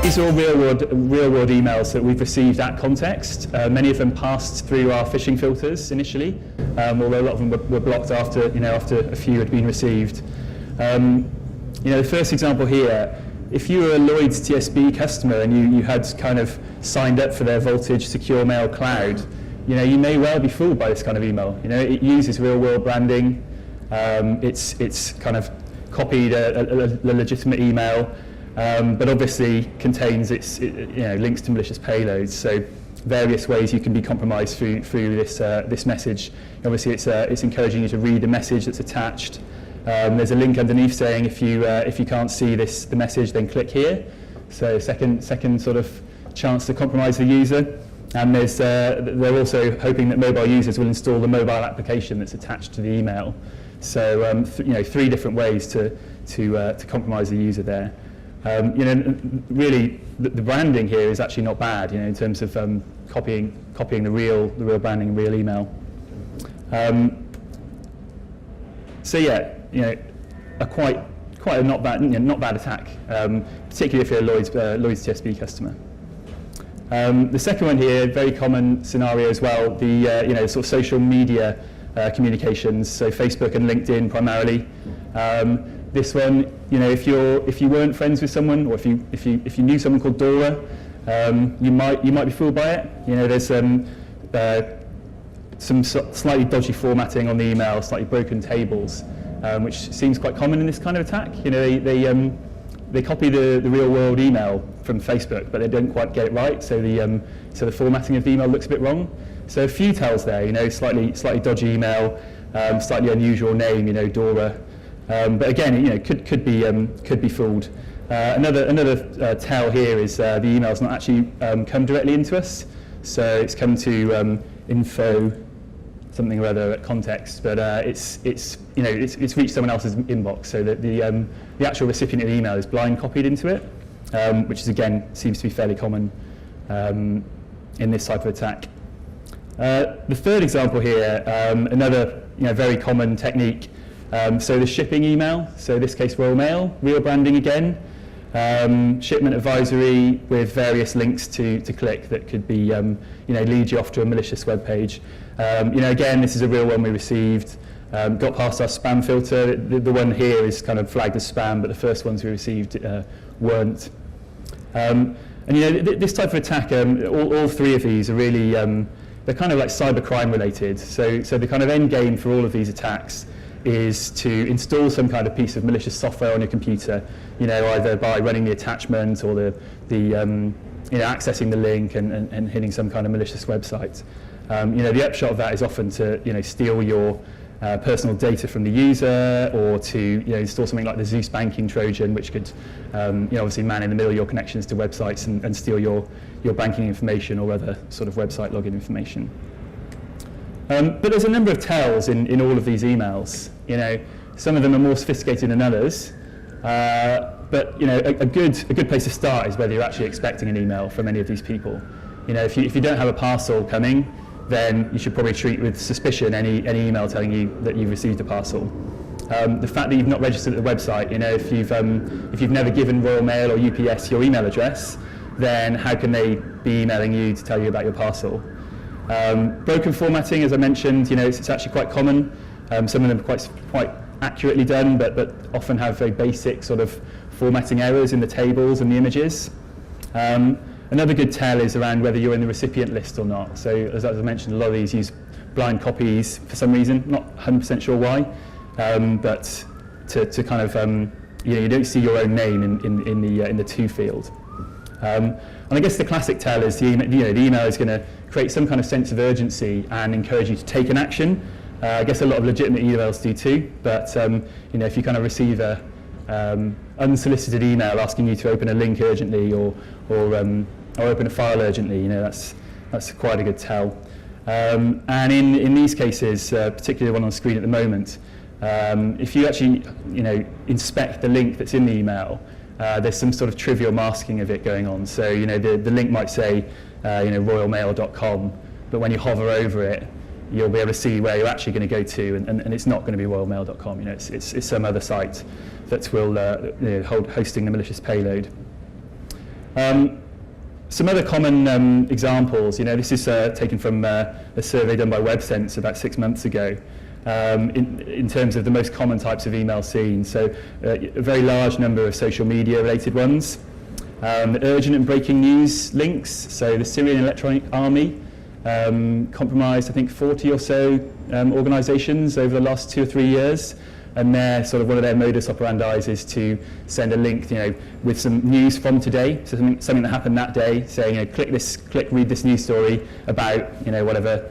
These are all real-world emails that we've received at context. Many of them passed through our phishing filters initially, although a lot of them were blocked after a few had been received. The first example here, if you were a Lloyds TSB customer and you had kind of signed up for their Voltage Secure Mail Cloud, you may well be fooled by this kind of email. It uses real-world branding. It's kind of copied a legitimate email, but obviously contains links to malicious payloads. So various ways you can be compromised through this message. Obviously, it's encouraging you to read the message that's attached. There's a link underneath saying if you can't see the message, then click here. So second sort of chance to compromise the user. And they're also hoping that mobile users will install the mobile application that's attached to the email. So three different ways to compromise the user there. Really, the branding here is actually not bad. In terms of copying the real branding, real email. Quite a not bad attack, particularly if you're a Lloyds TSB customer. The second one here, very common scenario as well. The sort of social media communications, so Facebook and LinkedIn primarily. This one, if you weren't friends with someone, or if you knew someone called Dora, you might be fooled by it. There's some slightly dodgy formatting on the email, slightly broken tables, which seems quite common in this kind of attack. They copy the real world email from Facebook, but they don't quite get it right. So the formatting of the email looks a bit wrong. So a few tells there. Slightly dodgy email, slightly unusual name. Dora. But again, could be fooled. Another tell here is the email's not actually come directly into us. So it's come to info something or other at context, but it's reached someone else's inbox. So that the actual recipient of the email is blind copied into it, which is again seems to be fairly common in this type of attack. The third example here, another very common technique. So the shipping email, so in this case Royal Mail, real branding again, shipment advisory with various links to click that could be lead you off to a malicious web page. Again, this is a real one we received. Got past our spam filter. The one here is kind of flagged as spam, but the first ones we received weren't. This type of attack, all three of these are really they're kind of like cybercrime related. So the kind of end game for all of these attacks is to install some kind of piece of malicious software on your computer, either by running the attachment or the accessing the link and hitting some kind of malicious website. The upshot of that is often to steal your personal data from the user, or to install something like the Zeus banking Trojan, which could obviously man in the middle of your connections to websites and steal your banking information or other sort of website login information. But there's a number of tells in all of these emails. Some of them are more sophisticated than others. But a good place to start is whether you're actually expecting an email from any of these people. If you don't have a parcel coming, then you should probably treat with suspicion any email telling you that you've received a parcel. The fact that you've not registered at the website, if you've never given Royal Mail or UPS your email address, then how can they be emailing you to tell you about your parcel? Broken formatting, as I mentioned, it's actually quite common. Some of them are quite accurately done, but often have very basic sort of formatting errors in the tables and the images. Another good tell is around whether you're in the recipient list or not. So as I mentioned, a lot of these use blind copies for some reason, not 100% sure why, but to kind of, you don't see your own name in the to field. And I guess the classic tell is the email is going to create some kind of sense of urgency and encourage you to take an action. I guess a lot of legitimate emails do too, but if you kind of receive a unsolicited email asking you to open a link urgently or open a file urgently, that's quite a good tell. And in these cases, particularly the one on the screen at the moment, if you actually inspect the link that's in the email, there's some sort of trivial masking of it going on. So the link might say royalmail.com, but when you hover over it, you'll be able to see where you're actually going to go to, and it's not going to be royalmail.com. It's some other site that will hosting the malicious payload. Some other common examples, this is taken from a survey done by WebSense about 6 months ago, in terms of the most common types of email seen. So a very large number of social media related ones. Urgent and breaking news links, so the Syrian Electronic Army compromised, I think, 40 or so organisations over the last 2 or 3 years. And their one of their modus operandi is to send a link, with some news from today, so something that happened that day, saying, read this news story about, whatever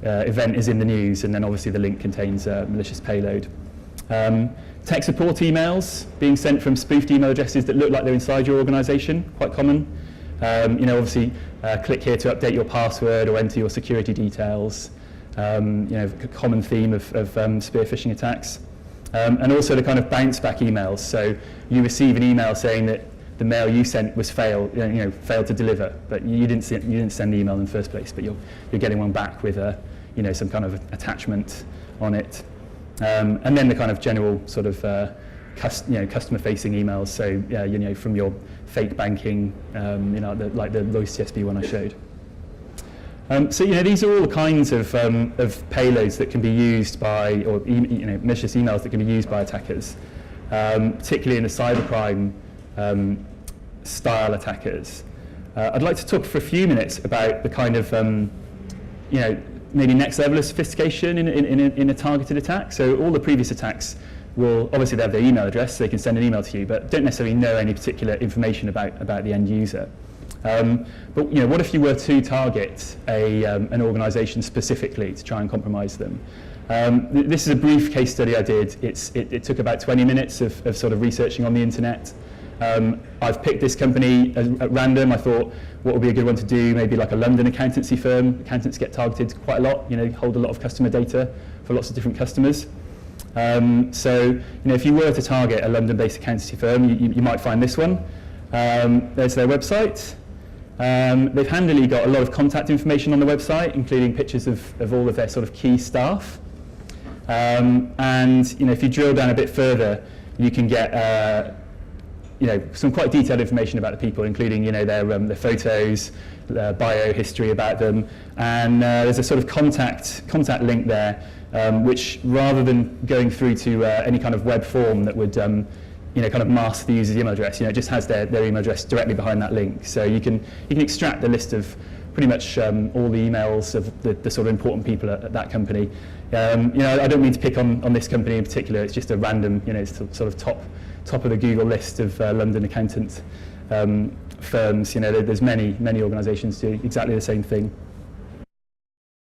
event is in the news, and then obviously the link contains a malicious payload. Tech support emails being sent from spoofed email addresses that look like they're inside your organisation, quite common. Obviously, click here to update your password or enter your security details. A common theme of spear phishing attacks, and also the kind of bounce back emails. So you receive an email saying that the mail you sent was failed to deliver, but you didn't send the email in the first place. But you're getting one back with some kind of attachment on it, and then the kind of general customer-facing emails. So from your fake banking, like the Lloyds TSB one I showed. These are all the kinds of payloads that can be used by, or malicious emails that can be used by attackers, particularly in the cybercrime style attackers. I'd like to talk for a few minutes about the kind of, maybe next level of sophistication in a targeted attack. So all the previous attacks will obviously they have their email address, so they can send an email to you, but don't necessarily know any particular information about the end user. But what if you were to target an organisation specifically to try and compromise them? This is a brief case study I did. It took about 20 minutes of researching on the internet. I've picked this company at random. I thought, what would be a good one to do? Maybe like a London accountancy firm. Accountants get targeted quite a lot. Hold a lot of customer data for lots of different customers. If you were to target a London-based accountancy firm, you might find this one. There's their website. They've handily got a lot of contact information on the website, including pictures of all of their key staff. If you drill down a bit further, you can get some quite detailed information about the people, including their photos, bio history about them, and there's a contact link there, which rather than going through to any kind of web form that would kind of mask the user's email address, it just has their email address directly behind that link. So you can extract the list of pretty much all the emails of the important people at that company. I don't mean to pick on this company in particular. It's just a random, top of the Google list of London accountant firms. There's many organisations do exactly the same thing.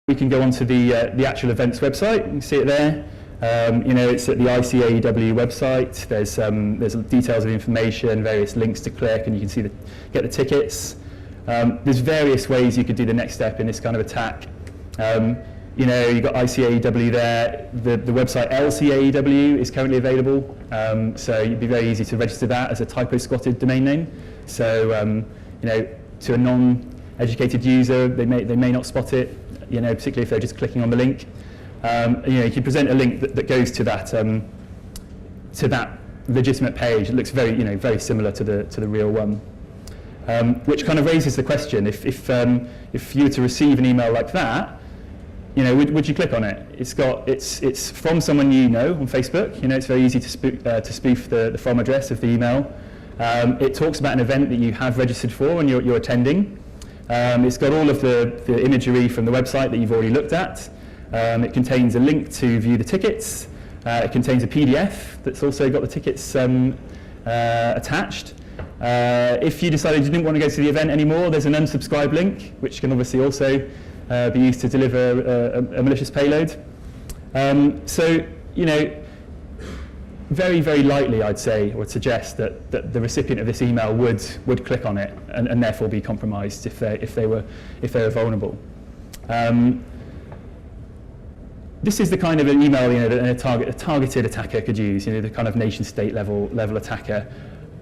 We can go on to the actual events website. You can see it there. It's at the ICAEW website. There's details of information, various links to click, and you can get the tickets. There's various ways you could do the next step in this kind of attack. You've got ICAEW there. The website LCAEW is currently available, so it'd be very easy to register that as a typo-squatted domain name. So, to a non-educated user, they may not spot it, particularly if they're just clicking on the link. You can present a link that goes to that legitimate page. It looks very similar to the real one, which kind of raises the question: if you were to receive an email like that, would you click on it? It's from someone on Facebook. It's very easy to spoof the from address of the email. It talks about an event that you have registered for and you're attending. It's got all of the imagery from the website that you've already looked at. It contains a link to view the tickets. It contains a PDF that's also got the tickets attached. If you decided you didn't want to go to the event anymore, there's an unsubscribe link, which can obviously also be used to deliver a malicious payload. Very, very likely, I'd say, or would suggest that the recipient of this email would click on it and therefore be compromised if they were vulnerable. This is the kind of an email that a targeted attacker could use. The kind of nation-state level attacker.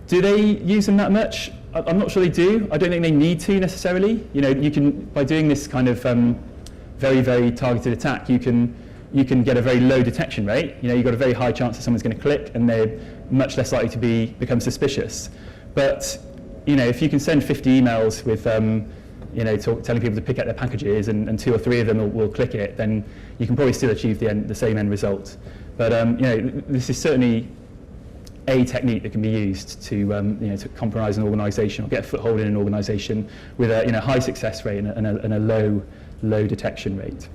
Do they use them that much? I'm not sure they do. I don't think they need to necessarily. You can, by doing this kind of very, very targeted attack, you can get a very low detection rate. You've got a very high chance that someone's going to click, and they're much less likely to become suspicious. But if you can send 50 emails with telling people to pick up their packages, and 2 or 3 of them will click it, then you can probably still achieve the same end result. But this is certainly a technique that can be used to compromise an organisation or get a foothold in an organisation with a high success rate and a low detection rate.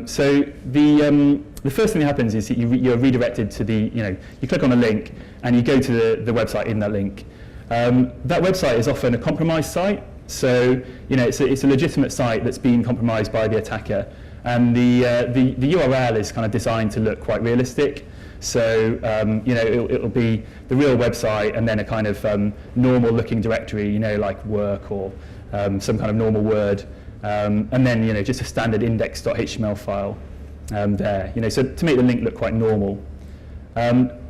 So the first thing that happens is that you're redirected to you click on a link and you go to the website in that link. That website is often a compromised site, so it's a legitimate site that's been compromised by the attacker, and the URL is kind of designed to look quite realistic. So it'll be the real website and then a kind of normal looking directory, like work or some kind of normal Word, and then just a standard index.html file there. So to make the link look quite normal.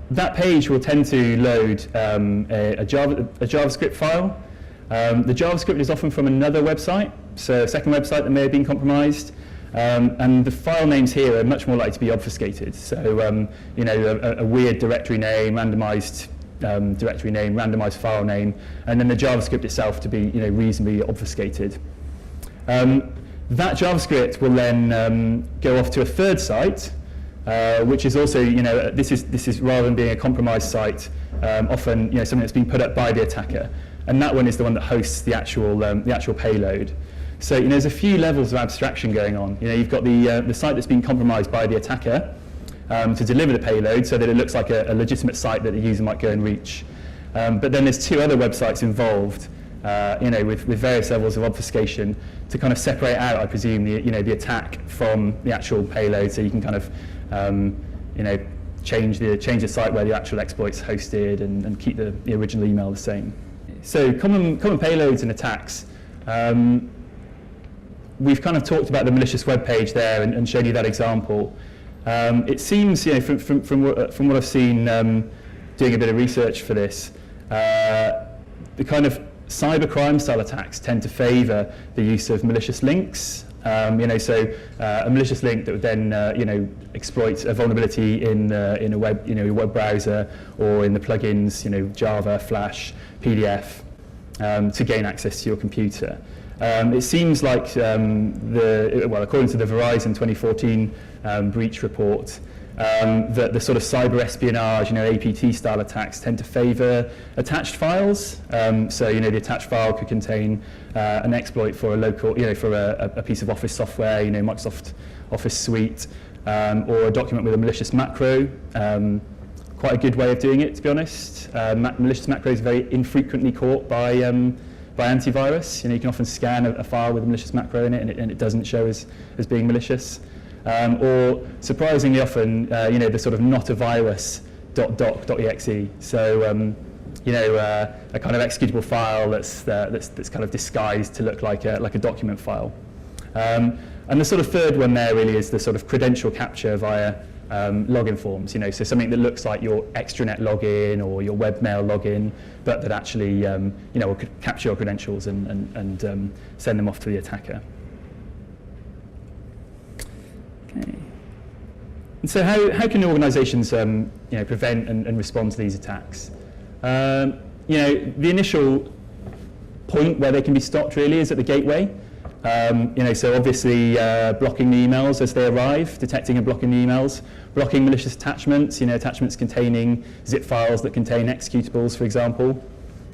That page will tend to load a JavaScript file. The JavaScript is often from another website, so a second website that may have been compromised. And the file names here are much more likely to be obfuscated. So, a weird directory name, randomized file name, and then the JavaScript itself to be, reasonably obfuscated. That JavaScript will then go off to a third site, which is also, this is rather than being a compromised site, often, something that's been put up by the attacker, and that one is the one that hosts the actual payload. So there's a few levels of abstraction going on. You've got the site that's been compromised by the attacker to deliver the payload, so that it looks like a legitimate site that the user might go and reach. But then there's 2 other websites involved, with various levels of obfuscation to kind of separate out, I presume, the attack from the actual payload, so you can kind of change the site where the actual exploit's hosted and keep the original email the same. So common payloads and attacks. We've kind of talked about the malicious web page there and shown you that example. It seems, from what I've seen doing a bit of research for this, the kind of cybercrime style attacks tend to favour the use of malicious links. A malicious link that would then exploit a vulnerability in a web browser or in the plugins, Java, Flash, PDF, to gain access to your computer. It seems like according to the Verizon 2014 breach report, that the sort of cyber espionage, APT style attacks tend to favour attached files. So the attached file could contain an exploit for a local, for a piece of Office software, Microsoft Office suite, or a document with a malicious macro. Quite a good way of doing it, to be honest. Malicious macros are very infrequently caught by antivirus. You can often scan a file with a malicious macro in it, and it doesn't show as being malicious. Or surprisingly often, the sort of not a virus.doc.exe. So, a kind of executable file that's kind of disguised to look like a document file. And the sort of third one there really is the sort of credential capture via login forms. So something that looks like your extranet login or your webmail login, but that actually, will capture your credentials and send them off to the attacker. Okay. And so how can organisations prevent and respond to these attacks? The initial point where they can be stopped really is at the gateway. So obviously blocking the emails as they arrive, detecting and blocking the emails, blocking malicious attachments, attachments containing zip files that contain executables, for example,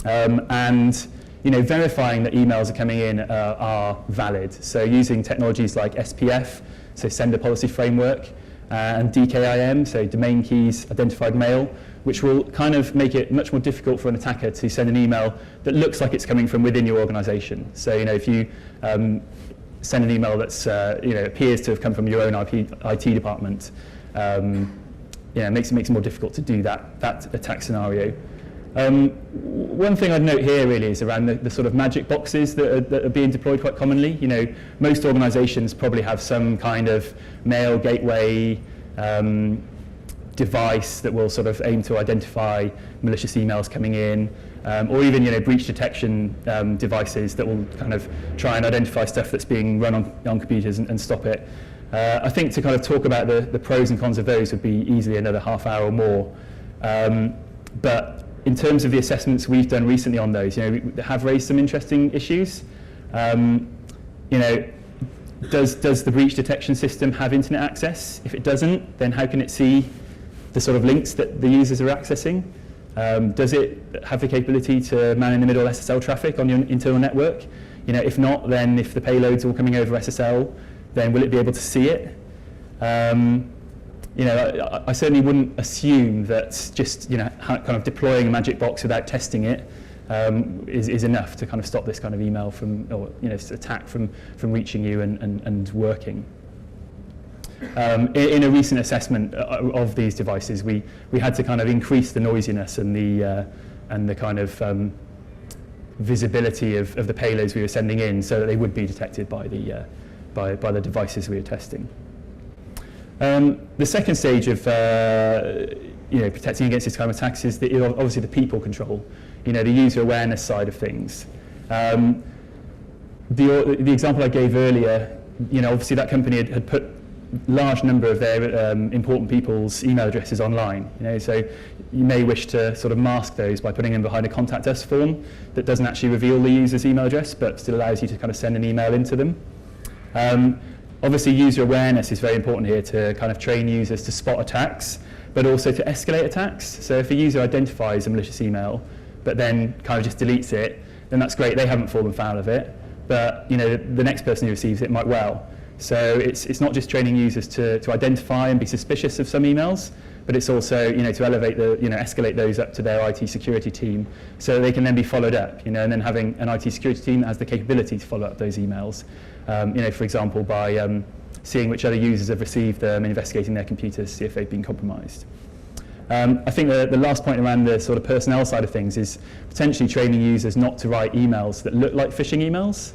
and verifying that emails are coming in are valid. So using technologies like SPF, so Sender Policy Framework, and DKIM, so Domain Keys Identified Mail, which will kind of make it much more difficult for an attacker to send an email that looks like it's coming from within your organisation. So if you send an email that's appears to have come from your own IT department, it makes it more difficult to do that attack scenario. One thing I'd note here really is around the sort of magic boxes that are being deployed quite commonly. Most organisations probably have some kind of mail gateway device that will sort of aim to identify malicious emails coming in, or even breach detection devices that will kind of try and identify stuff that's being run on computers and stop it. I think to kind of talk about the pros and cons of those would be easily another half hour or more. But in terms of the assessments we've done recently on those, we have raised some interesting issues. Does the breach detection system have internet access? If it doesn't, then how can it see the sort of links that the users are accessing? Does it have the capability to man in the middle SSL traffic on your internal network? If not, then if the payloads are all coming over SSL, then will it be able to see it? I certainly wouldn't assume that just kind of deploying a magic box without testing it is enough to kind of stop this kind of email from, or attack from reaching you and working. In a recent assessment of these devices, we had to kind of increase the noisiness and the kind of visibility of the payloads we were sending in, so that they would be detected by the devices we were testing. The second stage of protecting against this kind of attacks is obviously the people control, the user awareness side of things. The example I gave earlier, obviously that company had put large number of their important people's email addresses online. So you may wish to sort of mask those by putting them behind a contact us form that doesn't actually reveal the user's email address, but still allows you to kind of send an email into them. Obviously, user awareness is very important here to kind of train users to spot attacks, but also to escalate attacks. So if a user identifies a malicious email, but then kind of just deletes it, then that's great. They haven't fallen foul of it, but the next person who receives it might well. So it's not just training users to identify and be suspicious of some emails, but it's also to elevate escalate those up to their IT security team, so they can then be followed up. And then having an IT security team that has the capability to follow up those emails. For example, by seeing which other users have received them, investigating their computers to see if they've been compromised. I think the last point around the sort of personnel side of things is potentially training users not to write emails that look like phishing emails.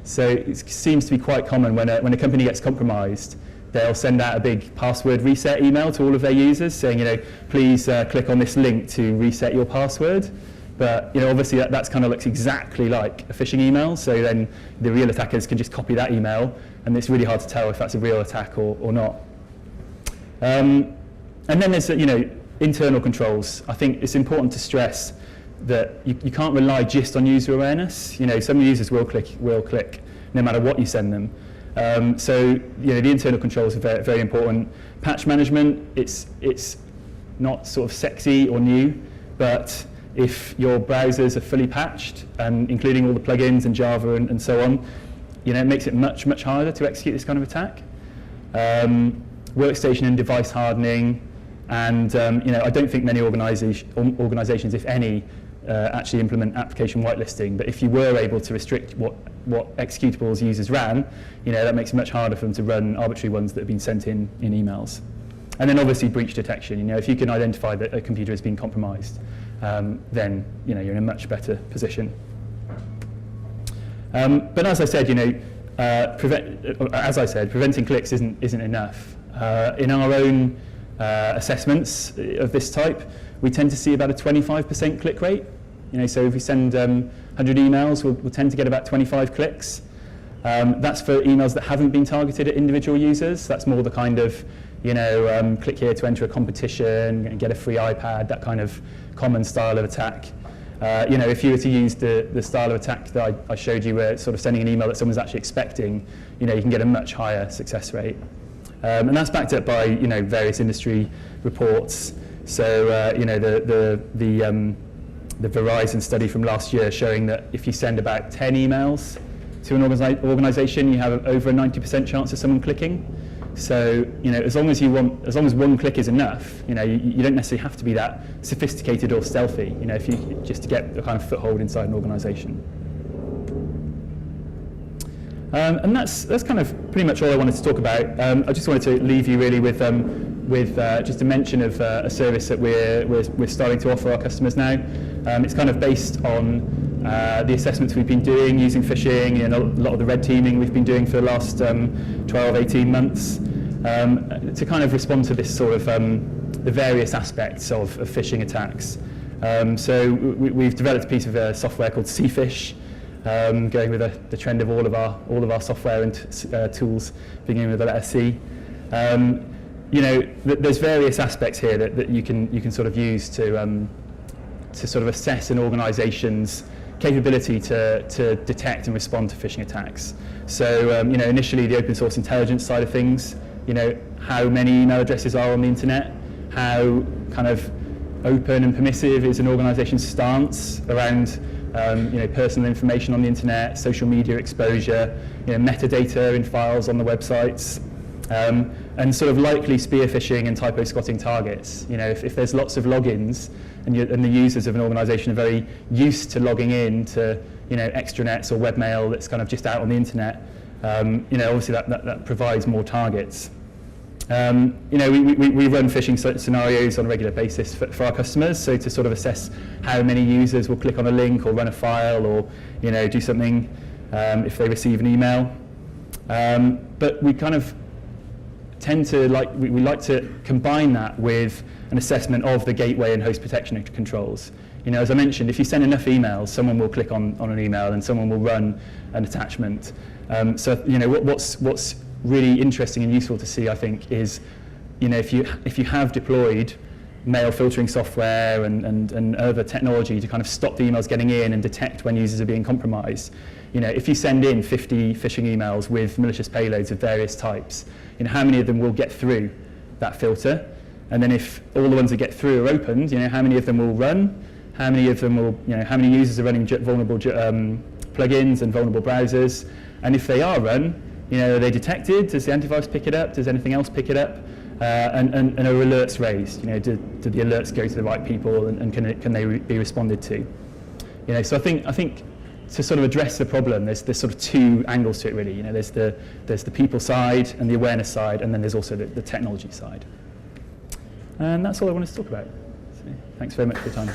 So it seems to be quite common when a company gets compromised, they'll send out a big password reset email to all of their users saying, please click on this link to reset your password. But obviously that kind of looks exactly like a phishing email, so then the real attackers can just copy that email, and it's really hard to tell if that's a real attack or not. And then there's internal controls. I think it's important to stress that you can't rely just on user awareness. Some users will click no matter what you send them. So the internal controls are very, very important. Patch management, it's not sort of sexy or new, but if your browsers are fully patched, and including all the plugins and Java and so on, it makes it much, much harder to execute this kind of attack. Workstation and device hardening, and I don't think many organizations, if any, actually implement application whitelisting, but if you were able to restrict what executables users ran, that makes it much harder for them to run arbitrary ones that have been sent in emails. And then obviously breach detection. If you can identify that a computer has been compromised, then you're in a much better position. But as I said, preventing clicks isn't enough. In our own assessments of this type, we tend to see about a 25% click rate. So if we send 100 emails, we'll tend to get about 25 clicks. That's for emails that haven't been targeted at individual users. That's more the kind of, click here to enter a competition and get a free iPad, that kind of common style of attack. If you were to use the style of attack that I showed you, where it's sort of sending an email that someone's actually expecting, you can get a much higher success rate. And that's backed up by, various industry reports. So, the Verizon study from last year showing that if you send about 10 emails to an organization, you have over a 90% chance of someone clicking. So, as long as one click is enough, you don't necessarily have to be that sophisticated or stealthy, if you just to get a kind of foothold inside an organization. And that's kind of pretty much all I wanted to talk about. I just wanted to leave you really with just a mention of a service that we're starting to offer our customers now. It's kind of based on the assessments we've been doing using phishing and a lot of the red teaming we've been doing for the last 12, 18 months to kind of respond to this sort of the various aspects of phishing attacks. So we've developed a piece of software called CPhish, going with the trend of all of our software and tools beginning with the letter C. there's various aspects here that you can sort of use to sort of assess an organisation's capability to detect and respond to phishing attacks. So initially the open source intelligence side of things, how many email addresses are on the internet, how kind of open and permissive is an organisation's stance around personal information on the internet, social media exposure, metadata in files on the websites, and sort of likely spear phishing and typo squatting targets. If there's lots of logins and the users of an organisation are very used to logging in to extranets or webmail that's kind of just out on the internet, obviously that provides more targets. We run phishing scenarios on a regular basis for our customers, so to sort of assess how many users will click on a link or run a file or do something if they receive an email. But we kind of tend to we like to combine that with an assessment of the gateway and host protection controls. As I mentioned, if you send enough emails, someone will click on an email and someone will run an attachment. So what's really interesting and useful to see, I think, is if you have deployed mail filtering software and other technology to kind of stop the emails getting in and detect when users are being compromised. If you send in 50 phishing emails with malicious payloads of various types, how many of them will get through that filter? And then if all the ones that get through are opened, how many of them will run? How many of them will, how many users are running vulnerable plugins and vulnerable browsers? And if they are run, are they detected? Does the antivirus pick it up? Does anything else pick it up? And are alerts raised? Do the alerts go to the right people and can they be responded to? So I think to sort of address the problem, there's sort of two angles to it really. There's the people side and the awareness side, and then there's also the technology side. And that's all I wanted to talk about. So thanks very much for your time.